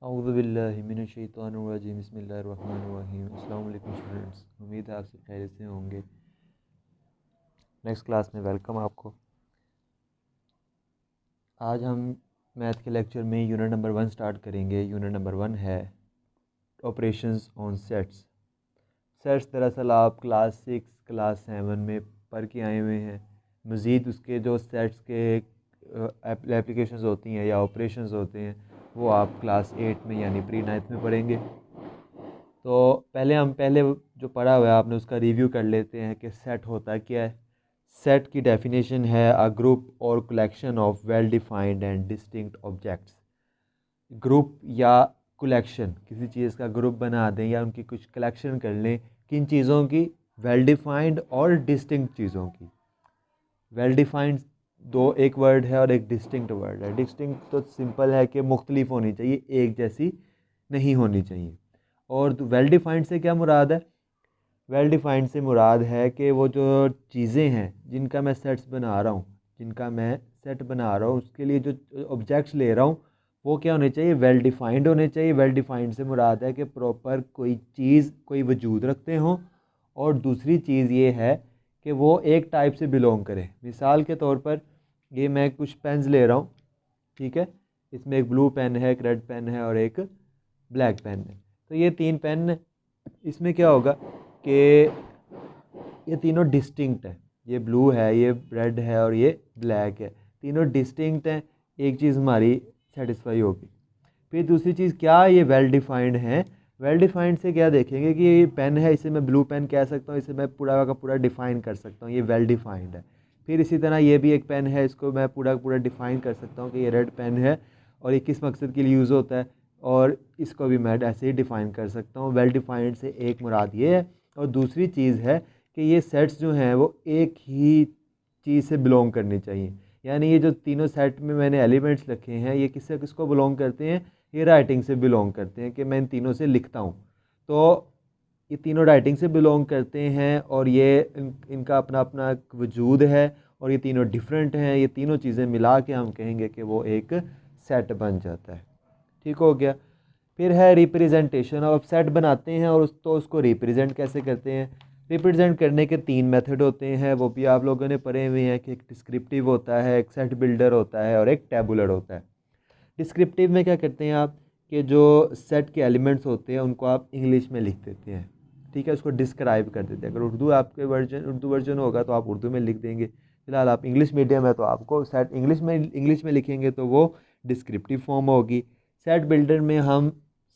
औज़ुबिल्लाहिमिनश्शैतानिर्रजीम बिस्मिल्लाहिर्रहमानिर्रहीम। अस्सलाम वालेकुम स्टूडेंट्स, उम्मीद है आप सब खैरियत से होंगे। नेक्स्ट क्लास में वेलकम आपको। आज हम मैथ के लेक्चर में यूनिट नंबर 1 स्टार्ट करेंगे। यूनिट नंबर 1 है ऑपरेशंस ऑन सेट्स। सेट्स दरअसल आप क्लास 6 क्लास 7 में पढ़ के आए हुए हैं। मज़ीद उसके जो सेट्स के एप्लीकेशंस होती हैं या ऑपरेशंस होते हैं वो आप क्लास 8 में यानी प्री 9th में पढ़ेंगे। तो पहले जो पढ़ा हुआ है आपने उसका रिव्यू कर लेते हैं कि सेट होता क्या है। सेट की डेफिनेशन है अ ग्रुप और collection of well defined and distinct objects. Group या कलेक्शन, किसी चीज़ का ग्रुप बना दें या उनकी कुछ कलेक्शन कर लें। किन चीज़ों की? वेल डिफाइंड और डिस्टिंक्ट चीज़ों की। वेल डिफाइंड एक वर्ड है और एक डिस्टिंक्ट वर्ड है। डिस्टिंक्ट तो सिंपल है कि मुख्तलिफ होनी चाहिए, एक जैसी नहीं होनी चाहिए। और वेल डिफाइंड से क्या मुराद है? वेल डिफाइंड से मुराद है कि वो जो चीज़ें हैं जिनका मैं सेट्स बना रहा हूँ, जिनका मैं सेट बना रहा हूँ, उसके लिए जो ऑब्जेक्ट्स ले रहा हूँ वो क्या होने चाहिए? वेल डिफाइंड होने चाहिए। वेल डिफाइंड से मुराद है कि प्रॉपर कोई चीज़ कोई वजूद रखते हों, और दूसरी चीज़ ये है कि वो एक टाइप से बिलोंग करे। मिसाल के तौर पर ये मैं कुछ पेन्स ले रहा हूँ, ठीक है। इसमें एक ब्लू पेन है, एक रेड पेन है और एक ब्लैक पेन है। तो ये 3 पेन, इसमें क्या होगा कि ये तीनों डिस्टिंक्ट है। ये ब्लू है, ये रेड है और ये ब्लैक है। तीनों डिस्टिंक्ट हैं, एक चीज़ हमारी सेटिस्फाई होगी। फिर दूसरी चीज़ क्या? ये वेल डिफाइंड है। वेल डिफाइंड से क्या देखेंगे कि ये पेन है, इसे मैं ब्लू पेन कह सकता हूँ, इसे मैं पूरा का पूरा डिफ़ाइन कर सकता हूँ, ये वेल डिफाइंड है। फिर इसी तरह ये भी एक पेन है, इसको मैं पूरा का पूरा डिफ़ाइन कर सकता हूँ कि ये रेड पेन है और ये किस मकसद के लिए यूज़ होता है, और इसको भी मैं ऐसे ही डिफ़ाइन कर सकता हूँ। वेल डिफाइंड से एक मुराद ये है। और दूसरी चीज़ है कि ये सेट्स जो हैं वो एक ही चीज़ से बिलोंग करनी चाहिए। यानी ये जो तीनों सेट में मैंने एलिमेंट्स रखे हैं ये किससे किसको बिलोंग करते हैं? ये राइटिंग से बिलोंग करते हैं कि मैं इन तीनों से लिखता हूँ। तो ये तीनों राइटिंग से बिलोंग करते हैं और ये इनका अपना अपना एक वजूद है और ये तीनों डिफरेंट हैं। ये तीनों चीज़ें मिला के हम कहेंगे कि वो एक सेट बन जाता है। ठीक हो गया। फिर है रिप्रेजेंटेशन। अब सेट बनाते हैं और उसको रिप्रेजेंट कैसे करते हैं? रिप्रेजेंट करने के 3 मेथड होते हैं, वो भी आप लोगों ने पढ़े हुए हैं कि एक डिस्क्रिप्टिव होता है, एक सेट बिल्डर होता है और एक टेबुलर होता है। डिस्क्रिप्टिव में क्या करते हैं आप कि जो सेट के एलिमेंट्स होते हैं उनको आप इंग्लिश में लिख देते हैं, ठीक है, उसको डिस्क्राइब कर देते हैं। अगर उर्दू वर्जन होगा तो आप उर्दू में लिख देंगे। फिलहाल आप इंग्लिश मीडियम है तो आपको सेट इंग्लिश में लिखेंगे तो वो डिस्क्रिप्टिव फॉर्म होगी। सेट बिल्डर में हम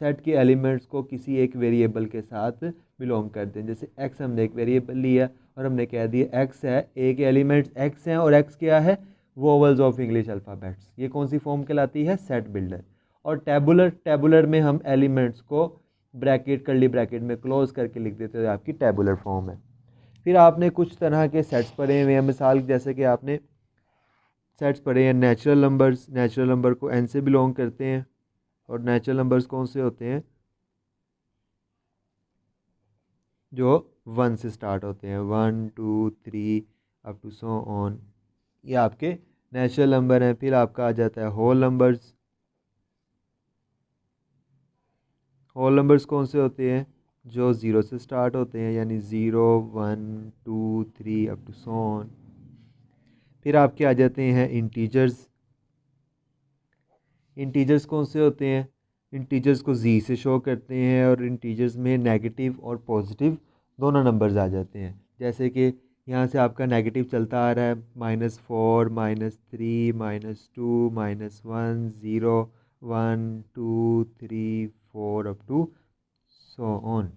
सेट के एलिमेंट्स को किसी एक वेरिएबल के साथ बिलोंग करते हैं। जैसे एक्स हमने एक वेरिएबल लिया और हमने कह दिया एक्स है, एक एलिमेंट्स एक्स हैं और एक्स क्या है? Vowels of English alphabets. ये कौन सी फॉर्म कहलाती है? Set builder. और टेबुलर में हम एलिमेंट्स को ब्रैकेट कर्ली ब्रैकेट में क्लोज करके लिख देते हैं, आपकी टेबुलर फॉर्म है। फिर आपने कुछ तरह के सेट्स पढ़े हुए हैं। मिसाल जैसे कि आपने सेट्स पढ़े हैं नेचुरल नंबर्स। नेचुरल नंबर को एन से बिलोंग करते हैं और नेचुरल नंबर्स कौन से होते हैं? जो 1 से स्टार्ट होते हैं, 1 2 3 अप टू सो ऑन, ये आपके नेचुरल नंबर हैं। फिर आपका आ जाता है होल नंबर्स। होल नंबर्स कौन से होते हैं? जो 0 से स्टार्ट होते हैं, यानी 0 1 2 3 अप टू सो ऑन। फिर आपके आ जाते हैं इंटीजर्स। इंटीजर्स कौन से होते हैं? इंटीजर्स को जी से शो करते हैं और इंटीजर्स में नेगेटिव और पॉजिटिव दोनों नंबर्स आ जाते हैं। जैसे कि यहाँ से आपका नेगेटिव चलता आ रहा है, -4 -3 -2 -1 0 1 2 3 4 अप टू सो ऑन।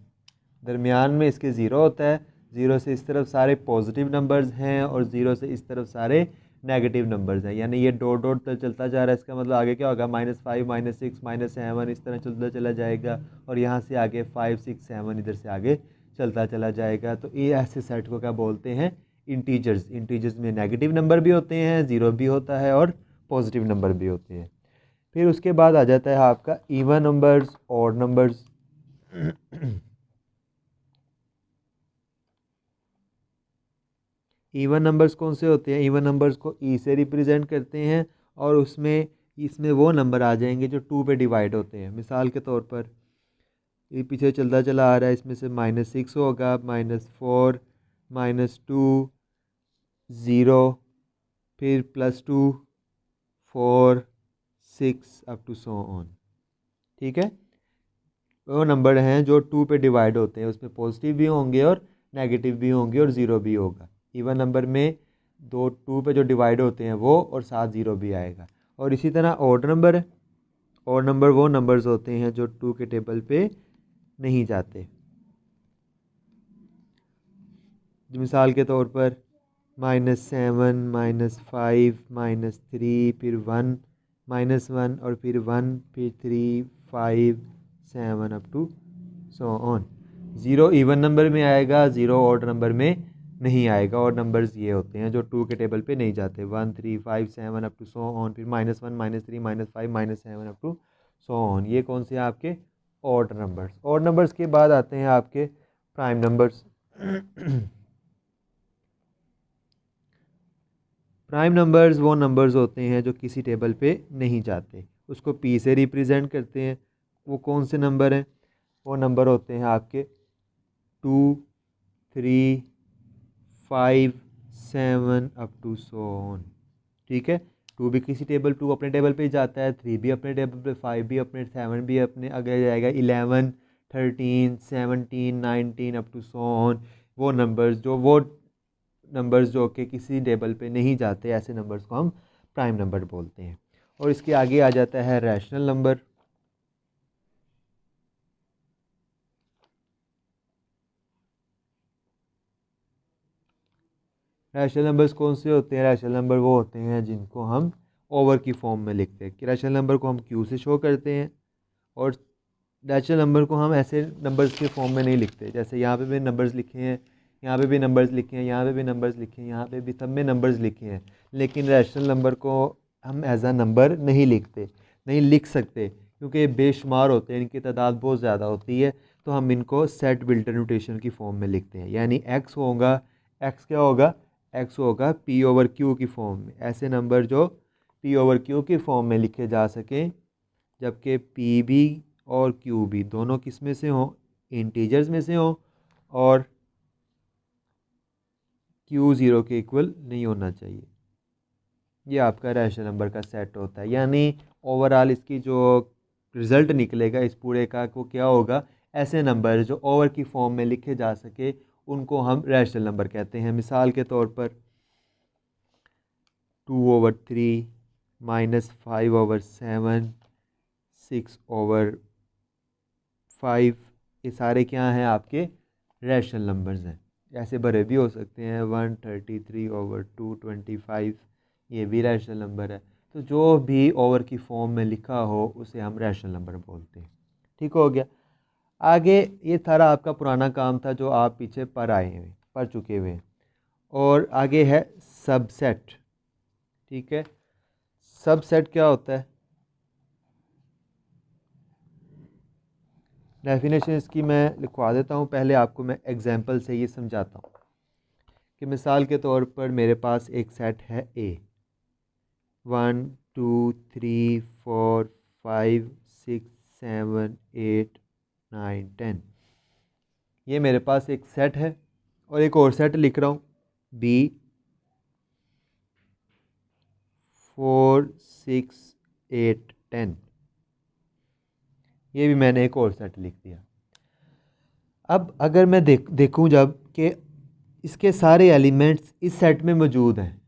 दरमियान में इसके ज़ीरो होता है। ज़ीरो से इस तरफ सारे पॉजिटिव नंबर्स हैं और ज़ीरो से इस तरफ सारे नेगेटिव नंबर्स हैं। यानी ये डॉट डॉट तक चलता जा रहा है। इसका मतलब आगे क्या होगा? -5 -6 -7 इस तरह चलता चला जाएगा और यहाँ से आगे 5 6 7 इधर से आगे चलता चला जाएगा। तो ये ऐसे सेट को क्या बोलते हैं? इंटीजर्स। इंटीजर्स में नेगेटिव नंबर भी होते हैं, ज़ीरो भी होता है और पॉजिटिव नंबर भी होते हैं। फिर उसके बाद आ जाता है आपका even numbers, odd numbers. Even numbers कौन से होते हैं? इवन नंबर्स को ई से रिप्रेजेंट करते हैं और उसमें इसमें वो नंबर आ जाएंगे जो 2 पे डिवाइड होते हैं। मिसाल के तौर पर ये पीछे चलता चला आ रहा है, इसमें से -6 होगा, -4, -2, 0, फिर +2, 4, 6 अप टू सो ऑन। ठीक है, वो नंबर हैं जो 2 पे डिवाइड होते हैं, उसमें पॉजिटिव भी होंगे और नेगेटिव भी होंगे और ज़ीरो भी होगा। इवन नंबर में 2 पे जो डिवाइड होते हैं वो, और साथ ज़ीरो भी आएगा। और इसी तरह ऑड नंबर है। ऑड नंबर वो नंबर्स होते हैं जो 2 के टेबल पे नहीं जाते। मिसाल के तौर पर -7, -5, -3, फिर 1, -1 और फिर 1, फिर 3, 5, 7 up to so on. 0 even number में आएगा, 0 ऑड नंबर में नहीं आएगा। और नंबर्स ये होते हैं जो 2 के टेबल पे नहीं जाते, 1, 3, 5, 7 अप टू सो ऑन, फिर -1, -3, -5, -7 अप टू सो ऑन। ये कौन से हैं आपके ऑड नंबर्स। ऑड नंबर्स के बाद आते हैं आपके प्राइम नंबर्स। प्राइम नंबर्स वो नंबर्स होते हैं जो किसी टेबल पे नहीं जाते, उसको पी से रिप्रेजेंट करते हैं। वो कौन से नंबर हैं? वो नंबर होते हैं आपके 2, 3, 5, 7 अप टू सो ऑन। ठीक है, 2 भी किसी टेबल, 2 अपने टेबल पे ही जाता है, 3 भी अपने टेबल पे, 5 भी अपने, 7 भी अपने, अगर जाएगा 11, 13, 17, 19 अप टू सो ऑन। वो नंबर्स जो कि किसी टेबल पे नहीं जाते, ऐसे नंबर्स को हम प्राइम नंबर बोलते हैं। और इसके आगे आ जाता है रैशनल नंबर। रैशनल नंबर्स कौन से होते हैं? रैशनल नंबर वो होते हैं जिनको हम ओवर की फॉर्म में लिखते हैं। कि रैशनल नंबर को हम क्यू से शो करते हैं, और रैशनल नंबर को हम ऐसे नंबर्स के फॉर्म में नहीं लिखते। जैसे यहाँ पे भी नंबर्स लिखे हैं, यहाँ पे भी नंबर्स लिखे हैं, यहाँ पे भी नंबर्स लिखे हैं, यहाँ पे भी, सब में नंबर्स लिखे हैं, लेकिन रैशनल नंबर को हम एज अ नंबर नहीं लिखते, नहीं लिख सकते, क्योंकि ये बेशुमार होते हैं, इनकी तादाद बहुत ज़्यादा होती है। तो हम इनको सेट बिल्टर नोटेशन की फॉर्म में लिखते हैं। यानी एक्स होगा, एक्स क्या होगा? एक्स होगा पी ओवर क्यू की फॉर्म में। ऐसे नंबर जो पी ओवर क्यू की फॉर्म में लिखे जा सकें, जबकि पी भी और क्यू भी दोनों किस में से हों? इंटीजर्स में से हों, और क्यू 0 के इक्वल नहीं होना चाहिए। ये आपका रैशनल नंबर का सेट होता है। यानी ओवरऑल इसकी जो रिज़ल्ट निकलेगा इस पूरे का, वो क्या होगा? ऐसे नंबर जो ओवर की फॉर्म में लिखे जा सके, उनको हम रैशनल नंबर कहते हैं। मिसाल के तौर पर 2/3, -5/7, 6/5, ये सारे क्या हैं? आपके रैशनल नंबर्स हैं। ऐसे भरे भी हो सकते हैं, 133/225, ये भी रैशनल नंबर है। तो जो भी ओवर की फॉर्म में लिखा हो उसे हम रैशनल नंबर बोलते हैं। ठीक हो गया। आगे ये सारा आपका पुराना काम था जो आप पीछे पढ़ चुके हुए हैं। और आगे है सबसेट। ठीक है, सबसेट क्या होता है? डेफिनेशन इसकी मैं लिखवा देता हूँ, पहले आपको मैं एग्जांपल से ये समझाता हूँ। कि मिसाल के तौर पर मेरे पास एक सेट है ए, 1, 2, 3, 4, 5, 6, 7, 8, 9, 10। ये मेरे पास एक सेट है। और एक और सेट लिख रहा हूँ, बी, 4, 6, 8, 10। ये भी मैंने एक और सेट लिख दिया। अब अगर मैं देखूँ जब कि इसके सारे एलिमेंट्स इस सेट में मौजूद हैं,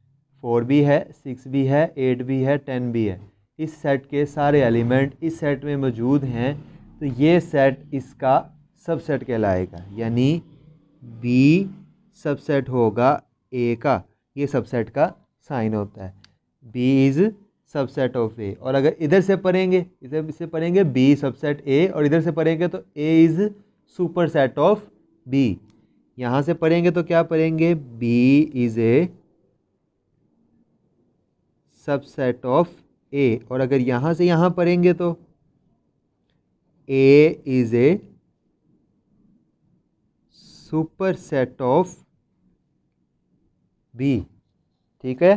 4 भी है, 6 भी है, 8 भी है, 10 भी है, इस सेट के सारे एलिमेंट इस सेट में मौजूद हैं, तो ये सेट इसका सबसेट कहलाएगा। यानी बी सबसेट होगा ए का, ये सबसेट का साइन होता है। B is subset of A. और अगर इधर से पढ़ेंगे, इधर से पढ़ेंगे बी सबसेट ए, और इधर से पढ़ेंगे तो A is superset of B. यहाँ से पढ़ेंगे तो क्या पढ़ेंगे? B is a subset of A. और अगर यहाँ से यहाँ पढ़ेंगे तो A is a superset of B. ठीक है,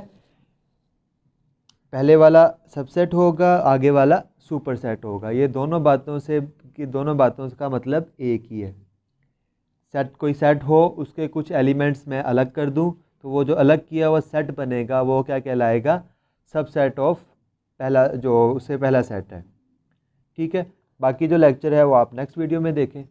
पहले वाला सबसेट होगा, आगे वाला सुपरसेट होगा। ये दोनों बातों का मतलब एक ही है। कोई सेट हो, उसके कुछ एलिमेंट्स मैं अलग कर दूं, तो वो जो अलग किया हुआ सेट बनेगा वो क्या कहलाएगा? सबसेट ऑफ पहला, जो उससे पहला सेट है। ठीक है, बाकी जो लेक्चर है वो आप नेक्स्ट वीडियो में देखें।